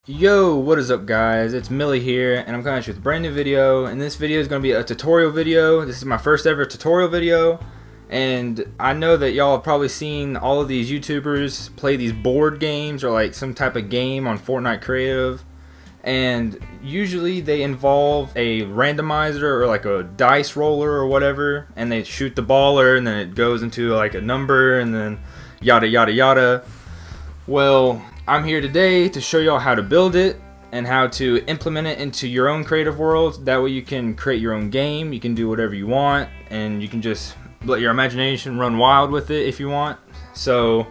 Yo, what is up guys? It's Millie here and I'm coming at you with a brand new video, and this video is going to be a tutorial video. This is my first ever tutorial video, and I know that y'all have probably seen all of these YouTubers play these board games or like some type of game on Fortnite Creative, and usually they involve a randomizer or like a dice roller or whatever, and they shoot the baller and then it goes into like a number and then yada yada yada. Well, I'm here today to show y'all how to build it and how to implement it into your own creative world. That way you can create your own game, you can do whatever you want, and you can just let your imagination run wild with it if you want. So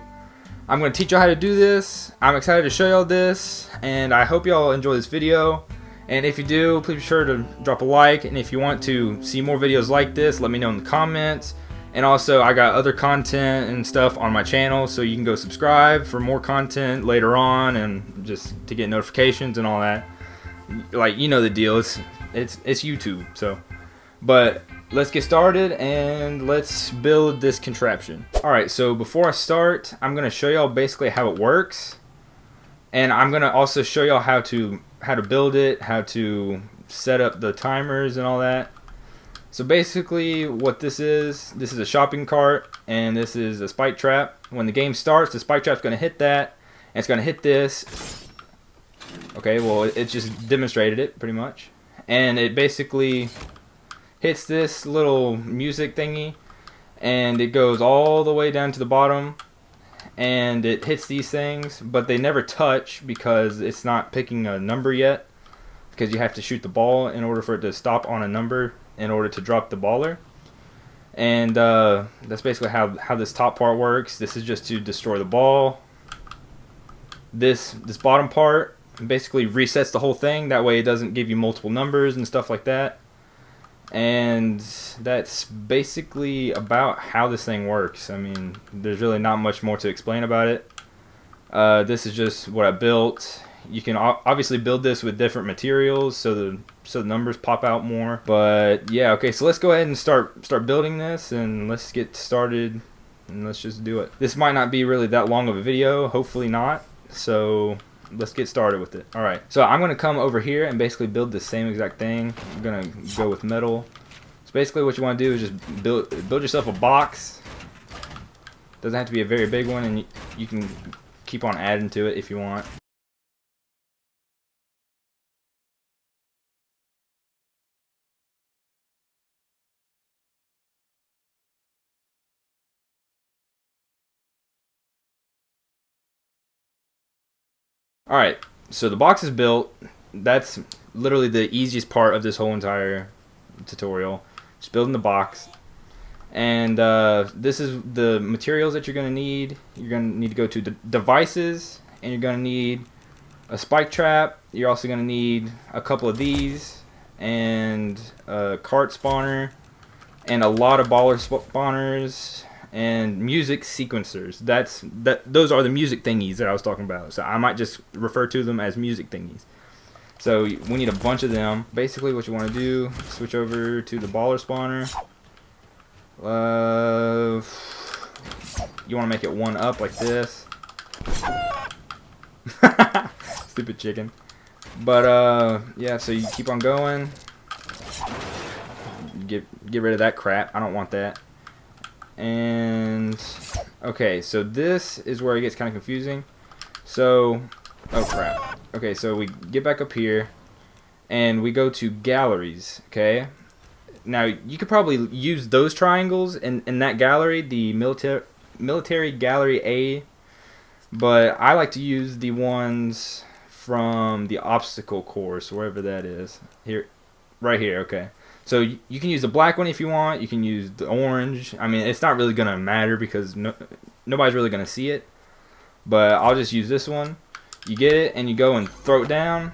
I'm going to teach y'all how to do this. I'm excited to show y'all this, and I hope y'all enjoy this video. And if you do, please be sure to drop a like, and if you want to see more videos like this, let me know in the comments. And also, I got other content and stuff on my channel, so you can go subscribe for more content later on, and just to get notifications and all that. Like, you know the deal. It's YouTube. So, but let's get started and let's build this contraption. All right. So before I start, I'm gonna show y'all basically how it works, and I'm gonna also show y'all how to build it, how to set up the timers and all that. So basically what this is a shopping cart, and this is a spike trap. When the game starts, the spike trap's going to hit that, and it's going to hit this. Okay, well, it just demonstrated it pretty much. And it basically hits this little music thingy, and it goes all the way down to the bottom, and it hits these things, but they never touch because it's not picking a number yet, because you have to shoot the ball in order for it to stop on a number in order to drop the baller. And that's basically how this top part works. This is just to destroy the ball. This bottom part basically resets the whole thing. That way it doesn't give you multiple numbers and stuff like that. And that's basically about how this thing works. I mean, there's really not much more to explain about it. This is just what I built. You can obviously build this with different materials so the numbers pop out more. But yeah, okay, so let's go ahead and start building this, and let's get started, and let's just do it. This might not be really that long of a video, hopefully not. So let's get started with it. Alright, so I'm gonna come over here and basically build the same exact thing. I'm gonna go with metal. So basically what you want to do is just build yourself a box. Doesn't have to be a very big one, and you can keep on adding to it if you want. Alright, so the box is built. That's literally the easiest part of this whole entire tutorial. Just building the box. And this is the materials that you're going to need. You're going to need to go to devices, and you're going to need a spike trap. You're also going to need a couple of these, and a cart spawner, and a lot of baller spawners, and music sequencers. Those are the music thingies that I was talking about. So I might just refer to them as music thingies. So we need a bunch of them. Basically what you want to do, switch over to the baller spawner. You want to make it one up like this. Stupid chicken. But yeah, so you keep on going. Get rid of that crap. I don't want that. And okay, so this is where it gets kind of confusing. So, oh crap. Okay, so we get back up here and we go to galleries. Okay, now you could probably use those triangles in that gallery, the military gallery A, but I like to use the ones from the obstacle course, wherever that is. Here, right here. Okay. So you can use the black one if you want. You can use the orange. I mean, it's not really going to matter because nobody's really going to see it. But I'll just use this one. You get it, and you go and throw it down.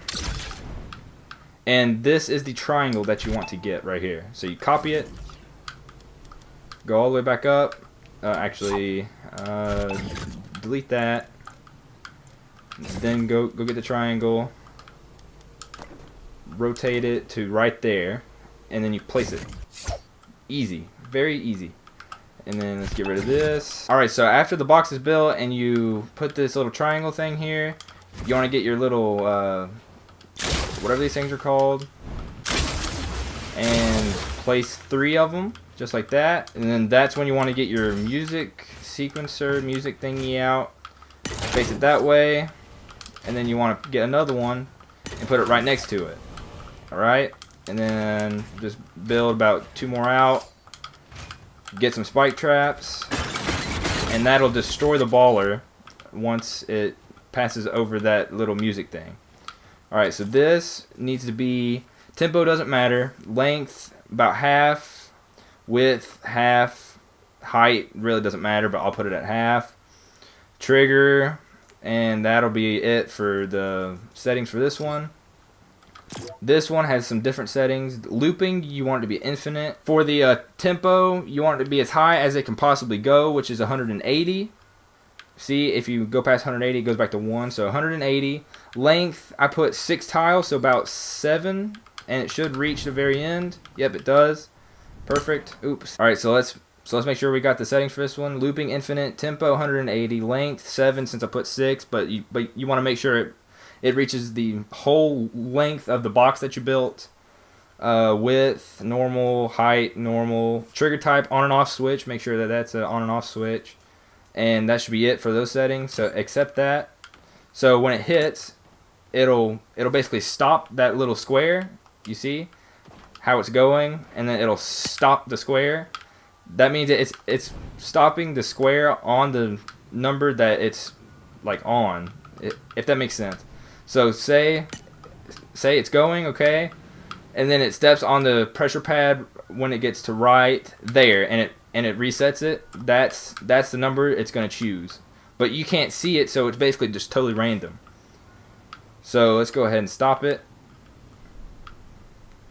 And this is the triangle that you want to get right here. So you copy it. Go all the way back up. Actually, delete that. Then go get the triangle. Rotate it to right there. And then you place it. Easy. Very easy. And then let's get rid of this. Alright, so after the box is built and you put this little triangle thing here, you want to get your little whatever these things are called, and place 3 of them just like that. And then that's when you want to get your music sequencer, music thingy out, face it that way, and then you want to get another one and put it right next to it. Alright, and then just build about 2 more out, get some spike traps, and that'll destroy the baller once it passes over that little music thing. Alright, so this needs to be, tempo doesn't matter, length about half, width half, height really doesn't matter, but I'll put it at half, trigger, and that'll be it for the settings for this one. This one has some different settings. Looping, you want it to be infinite. For the tempo, you want it to be as high as it can possibly go, which is 180. See, if you go past 180, it goes back to 1, so 180. Length, I put 6 tiles, so about 7, and it should reach the very end. Yep, it does. Perfect. Oops. All right, so let's make sure we got the settings for this one. Looping infinite, tempo 180, length 7 since I put 6, but you want to make sure it reaches the whole length of the box that you built. Width, normal, height, normal. Trigger type, on and off switch. Make sure that that's an on and off switch. And that should be it for those settings. So accept that. So when it hits, it'll basically stop that little square. You see how it's going, and then it'll stop the square. That means it's stopping the square on the number that it's like on, if that makes sense. So say it's going, okay, and then it steps on the pressure pad when it gets to right there, and it resets it. That's the number it's going to choose. But you can't see it, so it's basically just totally random. So let's go ahead and stop it.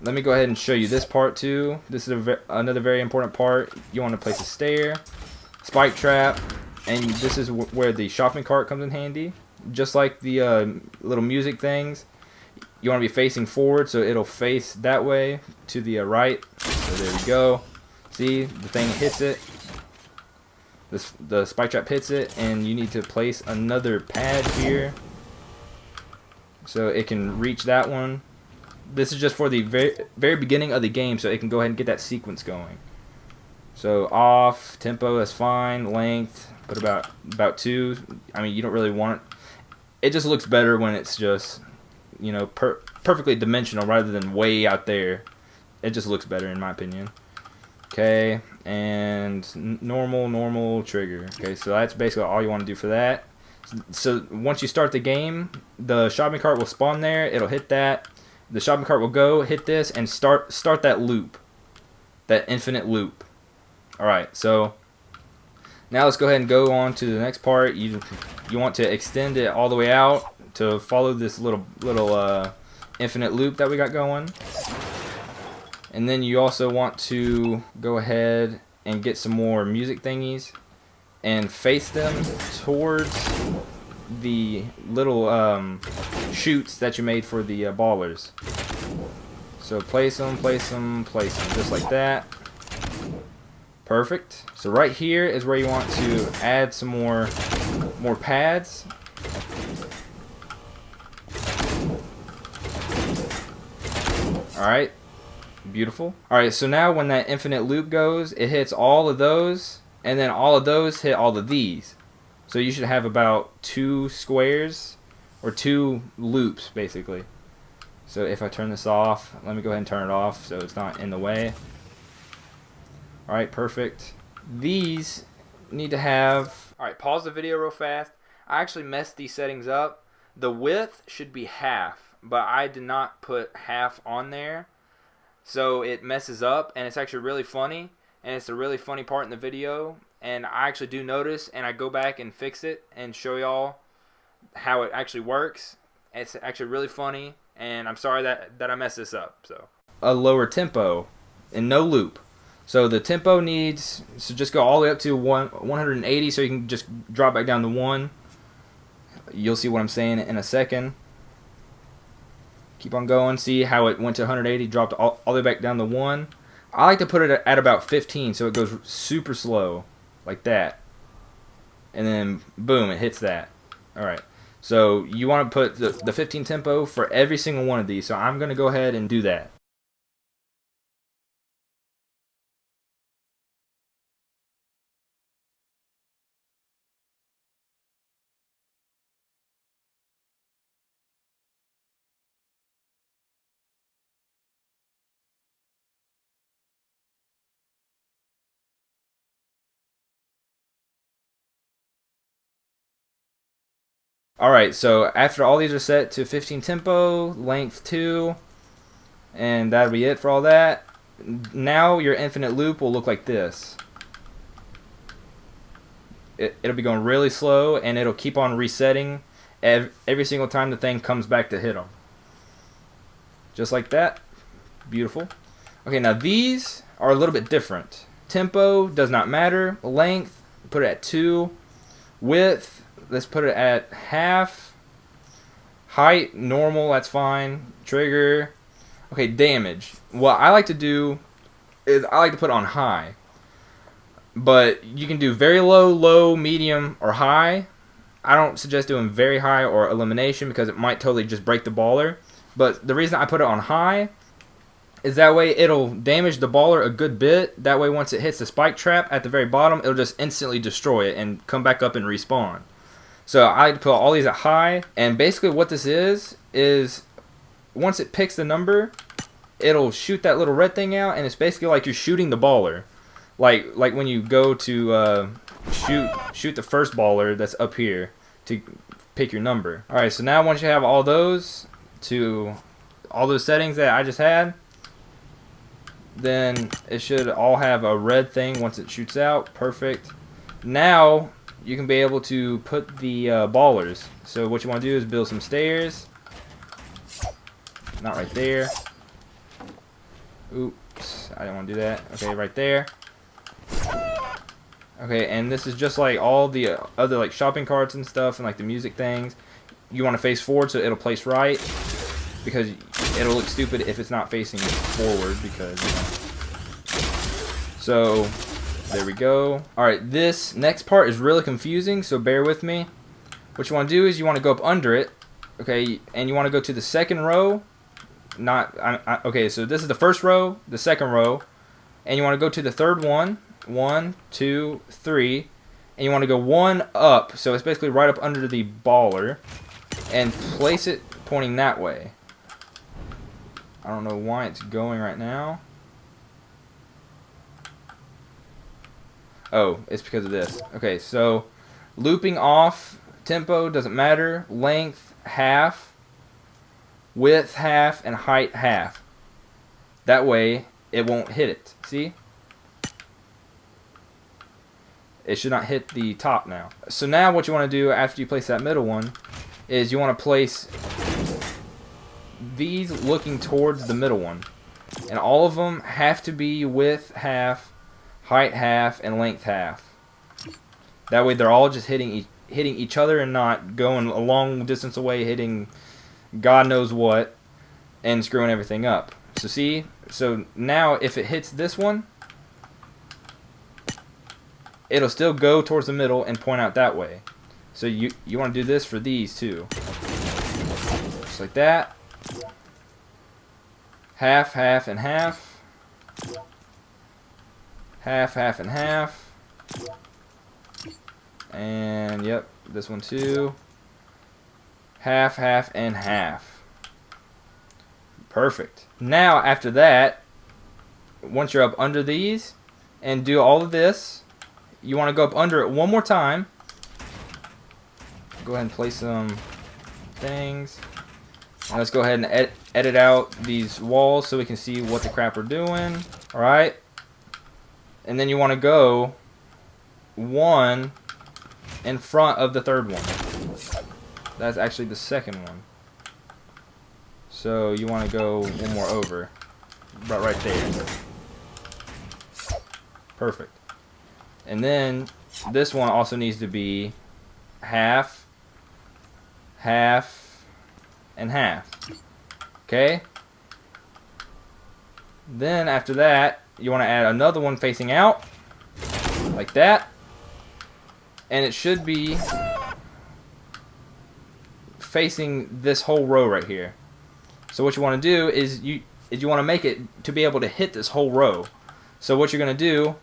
Let me go ahead and show you this part too. This is another very important part. You want to place a stair, spike trap, and this is where the shopping cart comes in handy. Just like the little music things, you want to be facing forward, so it'll face that way to the right. So there we go. See, the thing hits it. The spike trap hits it, and you need to place another pad here so it can reach that one. This is just for the very beginning of the game, so it can go ahead and get that sequence going. So off, tempo, that's fine. Length, put about 2. I mean, you don't really want it. It just looks better when it's just, you know, perfectly dimensional rather than way out there. It just looks better in my opinion. Okay, and normal trigger. Okay, so that's basically all you want to do for that. So once you start the game, the shopping cart will spawn there. It'll hit that. The shopping cart will go, hit this, and start that loop. That infinite loop. Alright, so now let's go ahead and go on to the next part. You want to extend it all the way out to follow this little infinite loop that we got going. And then you also want to go ahead and get some more music thingies and face them towards the little chutes that you made for the ballers. So place them, just like that. Perfect. So right here is where you want to add some more pads. Alright, beautiful. Alright, so now when that infinite loop goes, it hits all of those, and then all of those hit all of these. So you should have about 2 squares, or 2 loops, basically. So if I turn this off, let me go ahead and turn it off so it's not in the way. Alright, perfect. These need to have... Alright, pause the video real fast. I actually messed these settings up. The width should be half, but I did not put half on there. So it messes up, and it's actually really funny. And it's a really funny part in the video. And I actually do notice, and I go back and fix it and show y'all how it actually works. It's actually really funny, and I'm sorry that I messed this up. So a lower tempo and no loop. So the tempo needs, so just go all the way up to 180, so you can just drop back down to 1. You'll see what I'm saying in a second. Keep on going. See how it went to 180, dropped all the way back down to 1. I like to put it at about 15, so it goes super slow, like that. And then, boom, it hits that. Alright. So you want to put the 15 tempo for every single one of these. So I'm going to go ahead and do that. Alright, so after all these are set to 15 tempo, length 2, and that'll be it for all that. Now your infinite loop will look like this. It'll be going really slow, and it'll keep on resetting every single time the thing comes back to hit them. Just like that. Beautiful. Okay, now these are a little bit different. Tempo does not matter. Length, put it at 2. Width, let's put it at half. Height, normal, that's fine. Trigger. Okay, damage. What I like to do is I like to put it on high. But you can do very low, low, medium, or high. I don't suggest doing very high or elimination because it might totally just break the baller. But the reason I put it on high is that way it'll damage the baller a good bit. That way once it hits the spike trap at the very bottom, it'll just instantly destroy it and come back up and respawn. So I like to put all these at high, and basically what this is once it picks the number, it'll shoot that little red thing out, and it's basically like you're shooting the baller. Like when you go to shoot the first baller that's up here to pick your number. Alright, so now once you have all those settings that I just had, then it should all have a red thing once it shoots out. Perfect. Now you can be able to put the ballers. So what you want to do is build some stairs. Not right there. Oops, I didn't want to do that. Okay, right there. Okay, and this is just like all the other like shopping carts and stuff and like the music things. You want to face forward so it'll place right, because it'll look stupid if it's not facing forward, because, you know. So there we go. Alright, this next part is really confusing, so bear with me. What you want to do is you want to go up under it, okay, and you want to go to the second row. Okay, so this is the first row, the second row, and you want to go to the third one. 1, 2, 3, and you want to go one up, so it's basically right up under the baller, and place it pointing that way. I don't know why it's going right now. Oh, it's because of this. Okay, so looping off, tempo doesn't matter, length half, width half, and height half. That way it won't hit it. See? It should not hit the top now. So now what you want to do after you place that middle one is you want to place these looking towards the middle one. And all of them have to be width half, height half, and length half. That way they're all just hitting each other and not going a long distance away, hitting God knows what, and screwing everything up. So see? So now if it hits this one, it'll still go towards the middle and point out that way. So you want to do this for these too. Just like that. Half, half, and half. Half, half, and half. And yep, this one too. Half, half, and half. Perfect. Now after that, once you're up under these and do all of this, you want to go up under it one more time. Go ahead and place some things. And let's go ahead and edit out these walls so we can see what the crap we're doing. Alright. And then you want to go one in front of the third one. That's actually the second one. So you want to go one more over. Right there. Perfect. And then this one also needs to be half, half, and half. Okay? Then after that, you want to add another one facing out, like that. And it should be facing this whole row right here. So what you want to do is you want to make it to be able to hit this whole row. So what you're going to do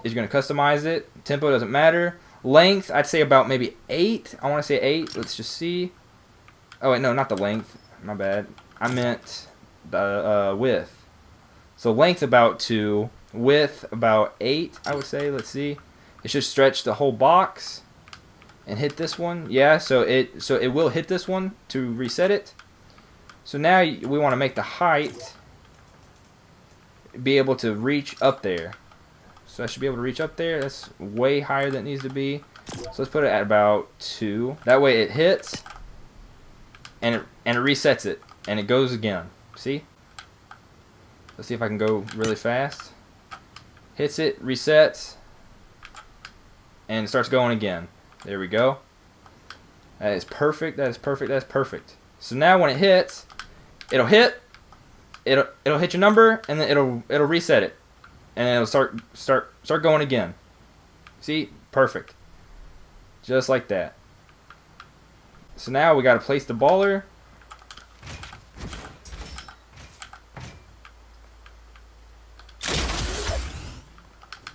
is you're going to customize it. Tempo doesn't matter. Length, I'd say about maybe 8. I want to say 8. Let's just see. Oh wait, no, not the length. My bad. I meant the width. So length about 2, width about 8, I would say. Let's see. It should stretch the whole box and hit this one. Yeah, so it will hit this one to reset it. So now we want to make the height be able to reach up there. So I should be able to reach up there. That's way higher than it needs to be. So let's put it at about 2. That way it hits and it resets it and it goes again. See? Let's see if I can go really fast. Hits it, resets, and starts going again. There we go. That is perfect. That is perfect. That's perfect. So now when it hits, it'll hit your number, and then it'll reset it, and then it'll start going again. See? Perfect. Just like that. So now we got to place the baller.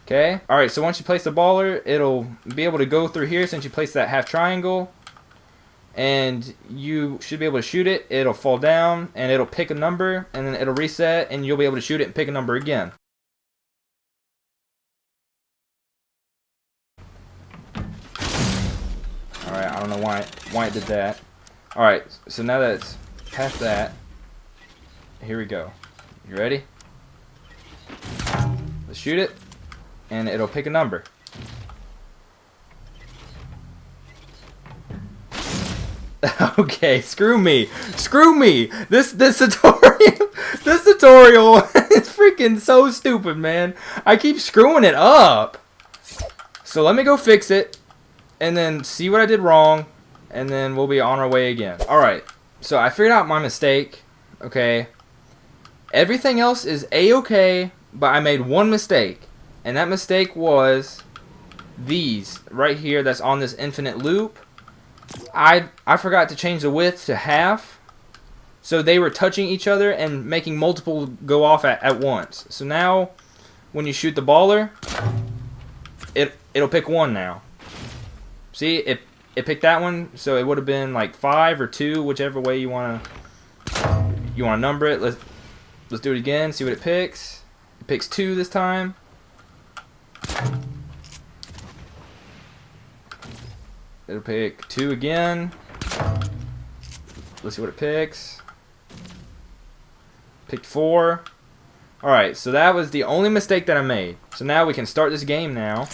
Okay. Alright, so once you place the baller, it'll be able to go through here since you placed that half triangle. And you should be able to shoot it. It'll fall down, and it'll pick a number, and then it'll reset, and you'll be able to shoot it and pick a number again. Alright, I don't know why it did that. Alright, so now that it's past that, here we go. You ready? Let's shoot it, and it'll pick a number. Okay, screw me. Screw me. This tutorial is freaking so stupid, man. I keep screwing it up. So let me go fix it and then see what I did wrong, and then we'll be on our way again. Alright, so I figured out my mistake. Okay. Everything else is A-okay, but I made one mistake. And that mistake was these right here that's on this infinite loop. I forgot to change the width to half, so they were touching each other and making multiple go off at once. So now when you shoot the baller, it'll pick one now. See, it picked that one, so it would have been like 5 or 2, whichever way you wanna number it. Let's do it again, see what it picks. It picks 2 this time. It'll pick 2 again. Let's see what it picks. Picked 4. Alright, so that was the only mistake that I made. So now we can start this game now.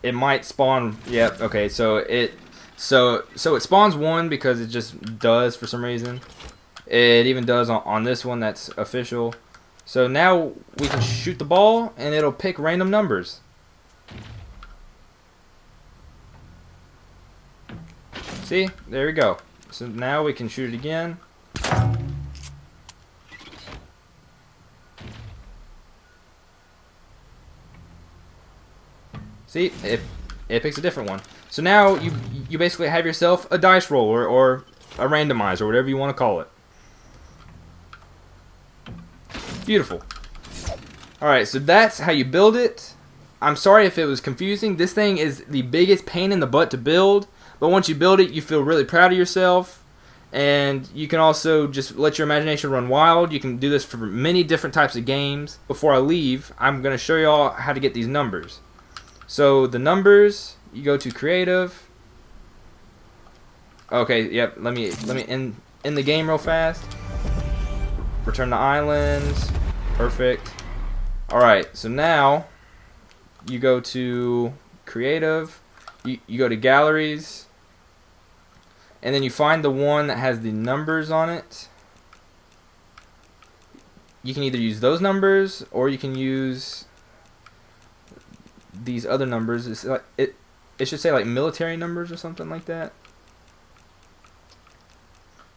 It might spawn. Yep. Okay. So it spawns 1 because it just does for some reason. It even does on this one that's official. So now we can shoot the ball and it'll pick random numbers. See? There we go. So now we can shoot it again. See, it picks a different one. So now you basically have yourself a dice roller or a randomizer, whatever you want to call it. Beautiful. Alright, so that's how you build it. I'm sorry if it was confusing. This thing is the biggest pain in the butt to build, but once you build it, you feel really proud of yourself. And you can also just let your imagination run wild. You can do this for many different types of games. Before I leave, I'm going to show you all how to get these numbers. So the numbers, you go to creative. Okay, yep, let me end the game real fast. Return to islands. Perfect. Alright, so now you go to creative, you go to galleries, and then you find the one that has the numbers on it. You can either use those numbers or you can use these other numbers. It's like it should say like military numbers or something like that.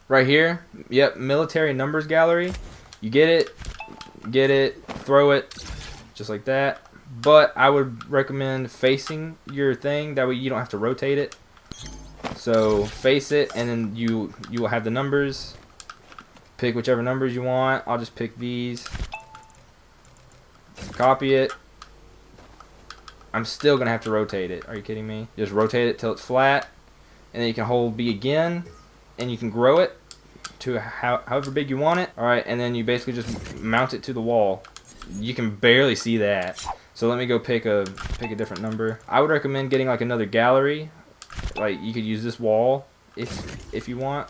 right here. Yep, military numbers gallery. You get it, throw it, just like that. But I would recommend facing your thing. That way you don't have to rotate it. So face it, and then you will have the numbers. Pick whichever numbers you want. I'll just pick these. Copy it. I'm still gonna have to rotate it. Are you kidding me? Just rotate it till it's flat, and then you can hold B again, and you can grow it to however big you want it. All right, and then you basically just mount it to the wall. You can barely see that. So let me go pick a different number. I would recommend getting like another gallery. Like you could use this wall if you want,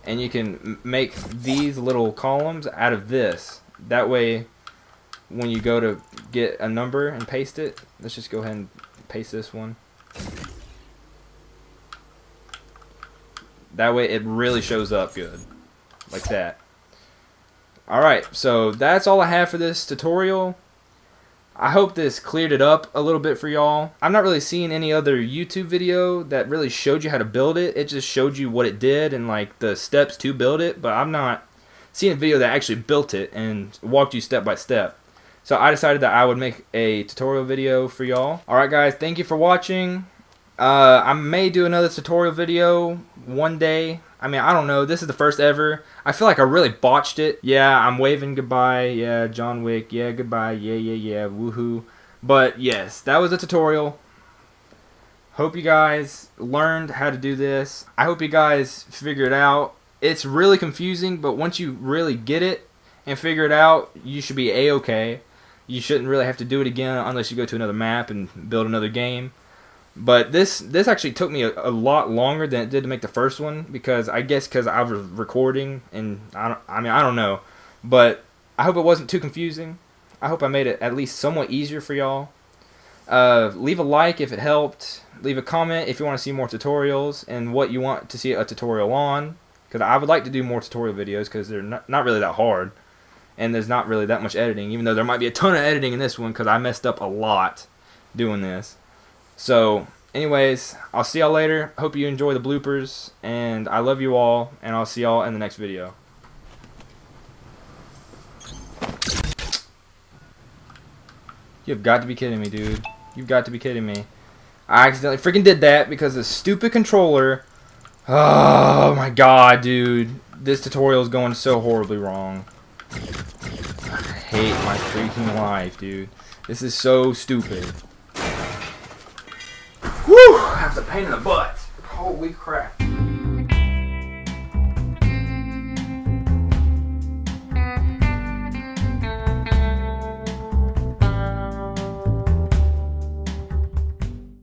and you can make these little columns out of this. That way, when you go to get a number and paste it, let's just go ahead and paste this one. That way it really shows up good, like that. Alright, so that's all I have for this tutorial. I hope this cleared it up a little bit for y'all. I'm not really seeing any other YouTube video that really showed you how to build it. It just showed you what it did and like the steps to build it, but I'm not seeing a video that actually built it and walked you step by step. So I decided that I would make a tutorial video for y'all. Alright guys, thank you for watching. I may do another tutorial video one day. I mean, I don't know. This is the first ever. I feel like I really botched it. Yeah, I'm waving goodbye. Yeah, John Wick. Yeah, goodbye. Yeah. Woohoo. But yes, that was a tutorial. Hope you guys learned how to do this. I hope you guys figure it out. It's really confusing, but once you really get it and figure it out, you should be A-okay. You shouldn't really have to do it again unless you go to another map and build another game. But this actually took me a lot longer than it did to make the first one, because I guess because I was recording and I don't know. But I hope it wasn't too confusing. I hope I made it at least somewhat easier for y'all. Leave a like if it helped. Leave a comment if you want to see more tutorials and what you want to see a tutorial on, because I would like to do more tutorial videos because they're not really that hard. And there's not really that much editing, even though there might be a ton of editing in this one because I messed up a lot doing this. So, anyways, I'll see y'all later. Hope you enjoy the bloopers, and I love you all, and I'll see y'all in the next video. You've got to be kidding me, dude. You've got to be kidding me. I accidentally freaking did that because the stupid controller. Oh my god, dude. This tutorial is going so horribly wrong. I hate my freaking life, dude. This is so stupid. Whew! That's a pain in the butt. Holy crap.